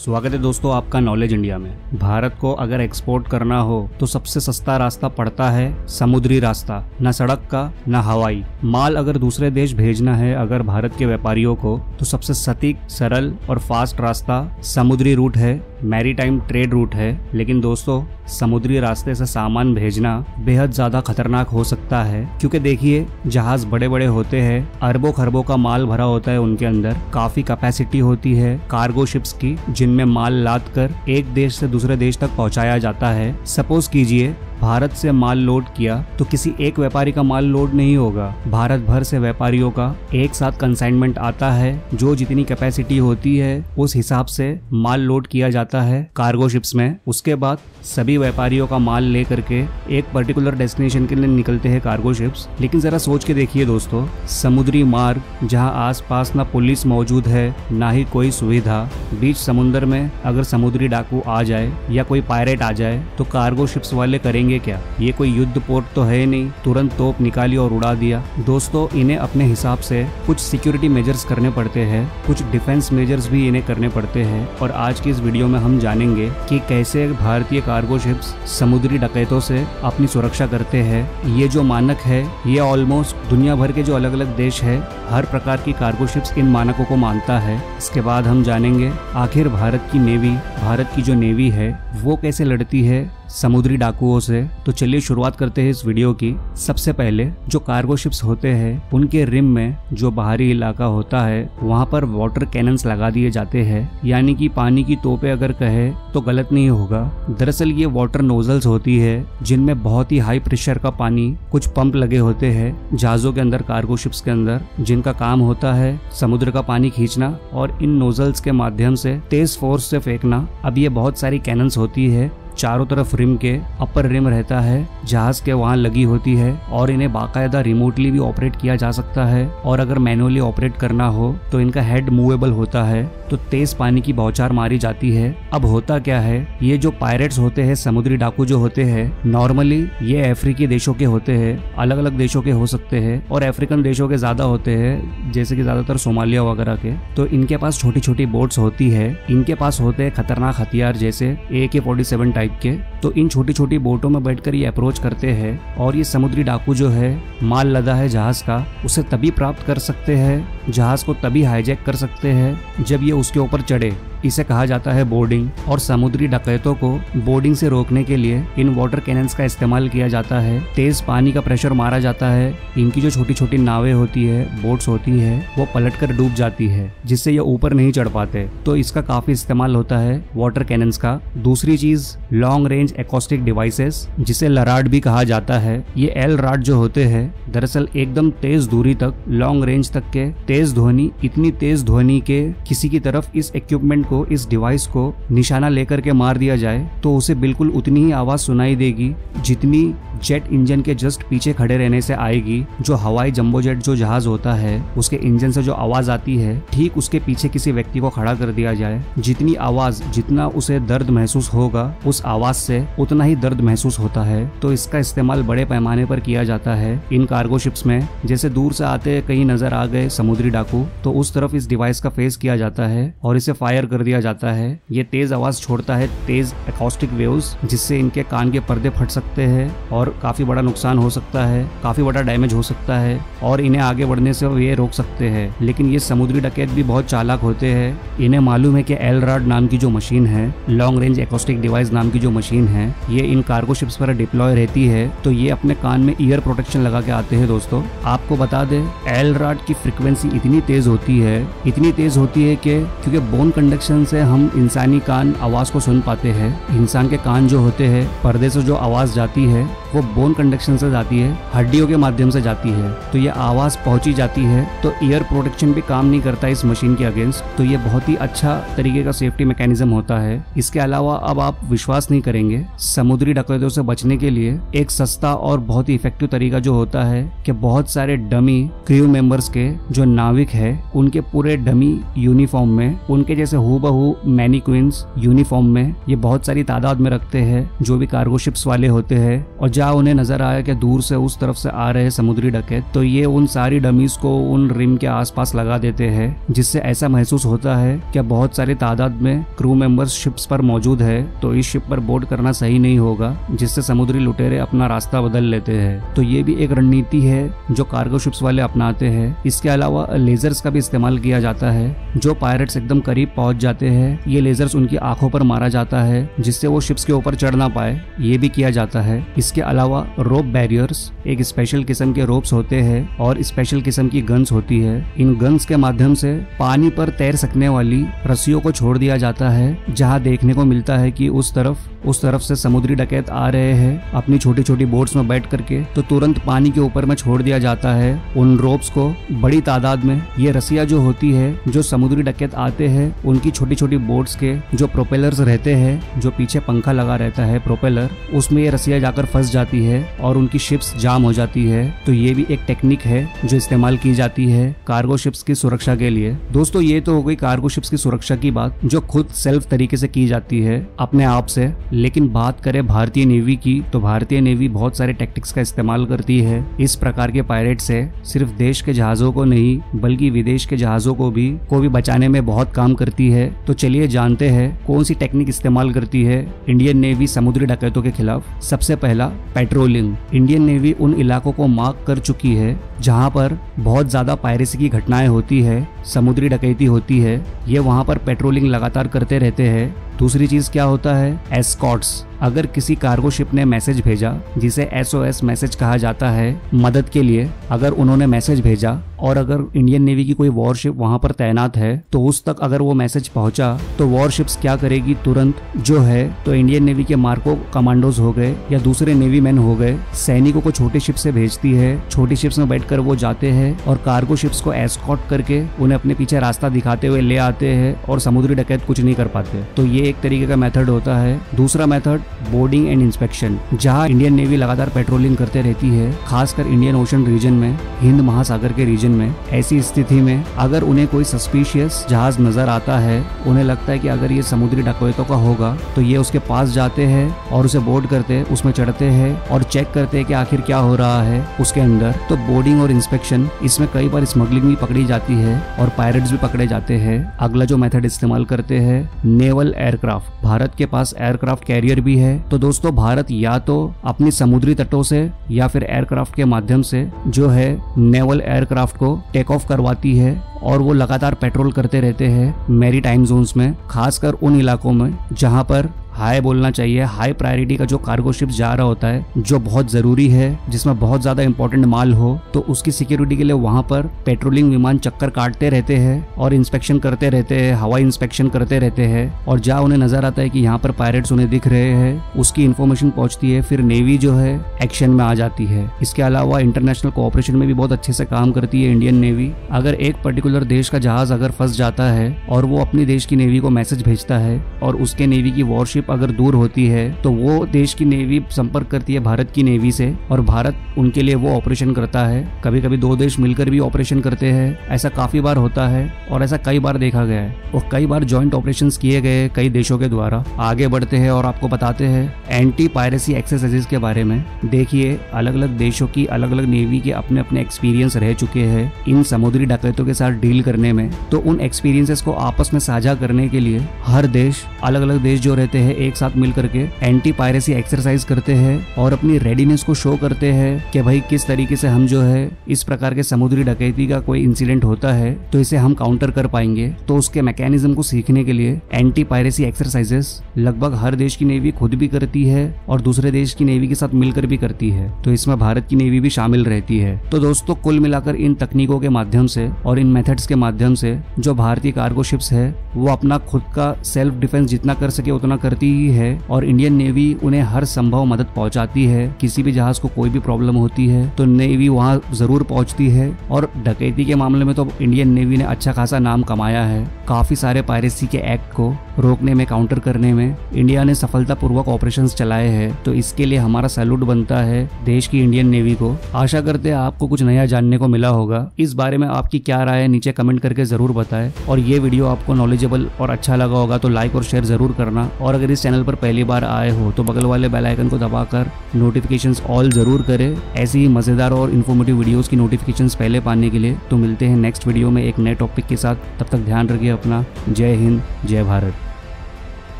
स्वागत है दोस्तों आपका नॉलेज इंडिया में। भारत को अगर एक्सपोर्ट करना हो तो सबसे सस्ता रास्ता पड़ता है समुद्री रास्ता, न सड़क का न हवाई। माल अगर दूसरे देश भेजना है अगर भारत के व्यापारियों को तो सबसे सटीक, सरल और फास्ट रास्ता समुद्री रूट है, मैरीटाइम ट्रेड रूट है। लेकिन दोस्तों समुद्री रास्ते से सामान भेजना बेहद ज्यादा खतरनाक हो सकता है, क्योंकि देखिए जहाज बड़े बड़े होते हैं, अरबों खरबों का माल भरा होता है, उनके अंदर काफी कैपेसिटी होती है कार्गो शिप्स की, जिनमें माल लाद कर एक देश से दूसरे देश तक पहुंचाया जाता है। सपोज कीजिए भारत से माल लोड किया तो किसी एक व्यापारी का माल लोड नहीं होगा, भारत भर से व्यापारियों का एक साथ कंसाइनमेंट आता है। जो जितनी कैपेसिटी होती है उस हिसाब से माल लोड किया जाता है कार्गो शिप्स में। उसके बाद सभी व्यापारियों का माल ले करके एक पर्टिकुलर डेस्टिनेशन के लिए निकलते हैं कार्गो शिप्स। लेकिन जरा सोच के देखिए दोस्तों, समुद्री मार्ग जहां आसपास ना पुलिस मौजूद है ना ही कोई सुविधा, बीच समुद्र में अगर समुद्री डाकू आ जाए या कोई पायरेट आ जाए तो कार्गो शिप्स वाले करेंगे क्या? ये कोई युद्ध पोर्ट तो है नहीं, तुरंत तोप निकाली और उड़ा दिया। दोस्तों इन्हें अपने हिसाब से कुछ सिक्योरिटी मेजर्स करने पड़ते हैं, कुछ डिफेंस मेजर्स भी इन्हें करने पड़ते हैं। और आज की इस वीडियो में हम जानेंगे कि कैसे भारतीय कार्गो शिप्स समुद्री डकैतों से अपनी सुरक्षा करते हैं। ये जो मानक है ये ऑलमोस्ट दुनिया भर के जो अलग अलग देश है, हर प्रकार की कार्गो शिप्स इन मानकों को मानता है। इसके बाद हम जानेंगे आखिर भारत की नेवी, भारत की जो नेवी है वो कैसे लड़ती है समुद्री डाकुओं से। तो चलिए शुरुआत करते हैं इस वीडियो की। सबसे पहले जो कार्गो शिप्स होते हैं उनके रिम में जो बाहरी इलाका होता है वहां पर वाटर कैनन्स लगा दिए जाते हैं, यानी कि पानी की तोपें अगर कहे तो गलत नहीं होगा। दरअसल ये वाटर नोजल्स होती है जिनमें बहुत ही हाई प्रेशर का पानी, कुछ पंप लगे होते हैं जहाजों के अंदर, कार्गो शिप्स के अंदर, जिनका काम होता है समुद्र का पानी खींचना और इन नोजल्स के माध्यम से तेज फोर्स से फेंकना। अब ये बहुत सारी कैनन्स होती है, चारों तरफ रिम के अपर रिम रहता है, जहाज के वहां लगी होती है और इन्हें बाकायदा रिमोटली भी ऑपरेट किया जा सकता है। और अगर मैनुअली ऑपरेट करना हो तो इनका हेड मूवेबल होता है, तो तेज पानी की बौछार मारी जाती है। अब होता क्या है, ये जो पायरेट्स होते हैं, समुद्री डाकू जो होते हैं, नॉर्मली ये अफ्रीकी देशों के होते हैं, अलग अलग देशों के हो सकते हैं और अफ्रीकन देशों के ज्यादा होते हैं, जैसे कि ज्यादातर सोमालिया वगैरह के। तो इनके पास छोटी छोटी बोट्स होती है, इनके पास होते हैं खतरनाक हथियार जैसे AK-47 टाइप के। तो इन छोटी छोटी बोटों में बैठकर ये अप्रोच करते हैं और ये समुद्री डाकू जो है माल लदा है जहाज का, उसे तभी प्राप्त कर सकते हैं, जहाज को तभी हाईजैक कर सकते हैं जब ये उसके ऊपर चढ़े। इसे कहा जाता है बोर्डिंग। और समुद्री डकैतों को बोर्डिंग से रोकने के लिए इन वाटर कैनन्स का इस्तेमाल किया जाता है। तेज पानी का प्रेशर मारा जाता है, इनकी जो छोटी छोटी नावें होती है, बोट्स होती है, वो पलटकर डूब जाती है, जिससे ये ऊपर नहीं चढ़ पाते। तो इसका काफी इस्तेमाल होता है वाटर कैनन्स का। दूसरी चीज लॉन्ग रेंज एकॉस्टिक डिवाइसेस, जिसे लराड भी कहा जाता है। ये LRAD जो होते हैं दरअसल एकदम तेज दूरी तक, लॉन्ग रेंज तक के तेज ध्वनि, इतनी तेज ध्वनि के किसी की तरफ इस इक्विपमेंट को, इस डिवाइस को निशाना लेकर के मार दिया जाए तो उसे बिल्कुल उतनी ही आवाज सुनाई देगी जितनी जेट इंजन के जस्ट पीछे खड़े रहने से आएगी। जो हवाई जंबो जेट जो जहाज होता है उसके इंजन से जो आवाज आती है, ठीक उसके पीछे किसी व्यक्ति को खड़ा कर दिया जाए, जितनी आवाज, जितना उसे दर्द महसूस होगा उस आवाज से उतना ही दर्द महसूस होता है। तो इसका इस्तेमाल बड़े पैमाने पर किया जाता है इन कार्गो शिप्स में। जैसे दूर से आते कहीं नजर आ गए समुद्री डाकू तो उस तरफ इस डिवाइस का फेस किया जाता है और इसे फायर कर दिया जाता है। ये तेज आवाज छोड़ता है, तेज एकॉस्टिक वेव्स, जिससे इनके कान के पर्दे फट सकते हैं और काफी बड़ा नुकसान हो सकता है, काफी बड़ा डैमेज हो सकता है और इन्हें आगे बढ़ने से ये रोक सकते हैं। लेकिन ये समुद्री डकैत भी बहुत चालाक होते हैं। इन्हें मालूम है कि LRAD नाम की जो मशीन है, लॉन्ग रेंज एकॉस्टिक डिवाइस नाम की जो मशीन है, ये इन कार्गो शिप्स पर डिप्लॉय रहती है। तो ये अपने कान में ईयर प्रोटेक्शन लगा के आते हैं। दोस्तों आपको बता दें, LRAD की फ्रिक्वेंसी इतनी तेज होती है, इतनी तेज होती है कि क्योंकि बोन कंडक्शन से हम इंसानी कान आवाज को सुन पाते हैं। इंसान के कान जो होते हैं, पर्दे से जो आवाज जाती है वो बोन कंडक्शन से जाती है, हड्डियों के माध्यम से जाती है, तो ये आवाज पहुंची जाती है। तो ईयर प्रोटेक्शन भी काम नहीं करता इस मशीन के अगेंस्ट। तो ये बहुत ही अच्छा तरीके का सेफ्टी मैकेनिज्म होता है। इसके अलावा अब आप विश्वास नहीं करेंगे, समुद्री डकैतों से बचने के लिए एक सस्ता और बहुत ही इफेक्टिव तरीका जो होता है कि बहुत सारे डमी क्रू मेंबर्स के जो नाविक है, उनके पूरे डमी यूनिफॉर्म में उनके जैसे हु हूबहू मैनीक्विंस यूनिफॉर्म में ये बहुत सारी तादाद में रखते हैं जो भी कार्गो शिप्स वाले होते हैं, और जहाँ उन्हें नजर आया कि दूर से उस तरफ से आ रहे समुद्री डकैत, तो ये उन सारी डमीज को उन रिम के आसपास लगा देते हैं, जिससे ऐसा महसूस होता है कि बहुत सारी तादाद में क्रू मेंबर्स शिप्स पर मौजूद है, तो इस शिप पर बोर्ड करना सही नहीं होगा, जिससे समुद्री लुटेरे अपना रास्ता बदल लेते हैं। तो ये भी एक रणनीति है जो कार्गो शिप्स वाले अपनाते हैं। इसके अलावा लेजर्स का भी इस्तेमाल किया जाता है। जो पायरेट्स एकदम करीब पहुंच जाते हैं, ये लेजर्स उनकी आंखों पर मारा जाता है, जिससे वो शिप्स के ऊपर चढ़ ना पाए, ये भी किया जाता है। इसके अलावा रोप बैरियर्स, एक स्पेशल किस्म के रोप्स होते हैं और स्पेशल किस्म की गन्स होती है। इन गन्स के माध्यम से पानी पर तैर सकने वाली रस्सियों को छोड़ दिया जाता है, जहां देखने को मिलता है कि उस तरफ से समुद्री डकैत आ रहे हैं अपनी छोटी छोटी बोट्स में बैठ करके, तो तुरंत पानी के ऊपर में छोड़ दिया जाता है उन रोप्स को बड़ी तादाद में। ये रस्सियां जो होती है, जो समुद्री डकैत आते हैं उनकी छोटी छोटी बोट्स के जो प्रोपेलर्स रहते हैं, जो पीछे पंखा लगा रहता है प्रोपेलर, उसमें ये रस्सियां जाकर फंस जाती है और उनकी शिप्स जाम हो जाती है। तो ये भी एक टेक्निक है जो इस्तेमाल की जाती है कार्गो शिप्स की सुरक्षा के लिए। दोस्तों, ये तो हो गई कार्गो शिप्स की सुरक्षा की बात, जो खुद सेल्फ तरीके से की जाती है अपने आप से। लेकिन बात करें भारतीय नेवी की, तो भारतीय नेवी बहुत सारे टैक्टिक्स का इस्तेमाल करती है इस प्रकार के पायरेट से। सिर्फ देश के जहाजों को नहीं, बल्कि विदेश के जहाजों को भी बचाने में बहुत काम करती है। तो चलिए जानते हैं कौन सी टेक्निक इस्तेमाल करती है इंडियन नेवी समुद्री डकैतों के खिलाफ। सबसे पहला, पेट्रोलिंग। इंडियन नेवी उन इलाकों को मार्क कर चुकी है जहां पर बहुत ज्यादा पायरेसी की घटनाएं होती है, समुद्री डकैती होती है। ये वहां पर पेट्रोलिंग लगातार करते रहते हैं। दूसरी चीज क्या होता है, एस्कॉर्ट्स। अगर किसी कार्गो शिप ने मैसेज भेजा, जिसे SOS मैसेज कहा जाता है, मदद के लिए अगर उन्होंने मैसेज भेजा और अगर इंडियन नेवी की कोई वॉरशिप वहां पर तैनात है, तो उस तक अगर वो मैसेज पहुंचा तो वॉरशिप्स क्या करेगी, तुरंत जो है तो इंडियन नेवी के मार्को कमांडोज हो गए या दूसरे नेवी मैन हो गए, सैनिकों को छोटी शिप से भेजती है। छोटी शिप्स में बैठकर वो जाते हैं और कार्गो शिप्स को एस्कॉर्ट करके उन्हें अपने पीछे रास्ता दिखाते हुए ले आते हैं और समुद्री डकैत कुछ नहीं कर पाते। तो ये एक तरीके का मेथड होता है। दूसरा मेथड, बोर्डिंग एंड इंस्पेक्शन। जहां इंडियन नेवी लगातार पेट्रोलिंग करते रहती है, खासकर इंडियन ओशन रीजन में, हिंद महासागर के रीजन में, ऐसी स्थिति में अगर उन्हें कोई सस्पिशियस जहाज नजर आता है, उन्हें लगता है कि अगर ये समुद्री डकैतों का होगा, तो ये उसके पास जाते हैं और उसे बोर्ड करते, उसमें चढ़ते हैं और चेक करते हैं कि आखिर क्या हो रहा है उसके अंदर। तो बोर्डिंग और इंस्पेक्शन, इसमें कई बार स्मगलिंग भी पकड़ी जाती है और पायरेट्स भी पकड़े जाते हैं। अगला जो मेथड इस्तेमाल करते हैं, नेवल एयरक्राफ्ट। भारत के पास एयरक्राफ्ट कैरियर भी है। तो दोस्तों, भारत या तो अपनी समुद्री तटों से या फिर एयरक्राफ्ट के माध्यम से जो है नेवल एयरक्राफ्ट को टेक ऑफ करवाती है और वो लगातार पेट्रोल करते रहते हैं मैरी टाइम जोन्स में, खासकर उन इलाकों में जहां पर हाई बोलना चाहिए, हाई प्रायोरिटी का जो कार्गो शिप जा रहा होता है, जो बहुत जरूरी है, जिसमें बहुत ज्यादा इंपॉर्टेंट माल हो, तो उसकी सिक्योरिटी के लिए वहां पर पेट्रोलिंग विमान चक्कर काटते रहते हैं और इंस्पेक्शन करते रहते हैं, हवाई इंस्पेक्शन करते रहते हैं। और जहाँ उन्हें नजर आता है कि यहाँ पर पायरेट्स उन्हें दिख रहे हैं, उसकी इन्फॉर्मेशन पहुंचती है, फिर नेवी जो है एक्शन में आ जाती है। इसके अलावा इंटरनेशनल कोऑपरेशन में भी बहुत अच्छे से काम करती है इंडियन नेवी। अगर एक पर्टिकुलर देश का जहाज अगर फंस जाता है और वो अपनी देश की नेवी को मैसेज भेजता है और उसके नेवी की वॉरशिप अगर दूर होती है, तो वो देश की नेवी संपर्क करती है भारत की नेवी से और भारत उनके लिए वो ऑपरेशन करता है। कभी कभी दो देश मिलकर भी ऑपरेशन करते हैं, ऐसा काफी बार होता है और ऐसा कई बार देखा गया है और कई बार जॉइंट ऑपरेशंस किए गए कई देशों के द्वारा। आगे बढ़ते हैं और आपको बताते हैं एंटी पायरेसी एक्सरसाइजेस के बारे में। देखिए, अलग अलग देशों की अलग अलग नेवी के अपने अपने एक्सपीरियंस रह चुके हैं इन समुद्री डकैतों के साथ डील करने में। तो उन एक्सपीरियंसेस को आपस में साझा करने के लिए हर देश, अलग अलग देश जो रहते हैं, एक साथ मिल करके एंटी पायरेसी एक्सरसाइज करते हैं और अपनी रेडीनेस को शो करते हैं कि भाई किस तरीके से हम जो है इस प्रकार के समुद्री डकैती का कोई इंसिडेंट होता है तो इसे हम काउंटर कर पाएंगे। तो उसके मैकेनिज्म को सीखने के लिए एंटी पायरेसी एक्सरसाइजेस लगभग हर देश की नेवी खुद भी करती है और दूसरे देश की नेवी के साथ मिलकर भी करती है। तो इसमें भारत की नेवी भी शामिल रहती है। तो दोस्तों, कुल मिलाकर इन तकनीकों के माध्यम से और इन मेथड्स के माध्यम से जो भारतीय कार्गो शिप्स है वो अपना खुद का सेल्फ डिफेंस जितना कर सके उतना करती करती ही है और इंडियन नेवी उन्हें हर संभव मदद पहुंचाती है। किसी भी जहाज को कोई भी प्रॉब्लम होती है तो नेवी वहां जरूर पहुंचती है। और डकैती के मामले में तो इंडियन नेवी ने अच्छा खासा नाम कमाया है। काफी सारे पायरेसी के एक्ट को रोकने में, काउंटर करने में इंडिया ने सफलतापूर्वक ऑपरेशंस चलाए हैं। तो इसके लिए हमारा सैल्यूट बनता है देश की इंडियन नेवी को। आशा करते हैं आपको कुछ नया जानने को मिला होगा। इस बारे में आपकी क्या राय है नीचे कमेंट करके जरूर बताएं। और ये वीडियो आपको नॉलेजेबल और अच्छा लगा होगा तो लाइक और शेयर जरूर करना। और अगर इस चैनल पर पहली बार आए हो तो बगल वाले बेल आइकन को दबाकर नोटिफिकेशंस ऑल जरूर करें। ऐसी ही मजेदार और इन्फॉर्मेटिव वीडियोस की नोटिफिकेशंस पहले पाने के लिए। तो मिलते हैं नेक्स्ट वीडियो में एक नए टॉपिक के साथ। तब तक ध्यान रखिए अपना। जय हिंद, जय भारत।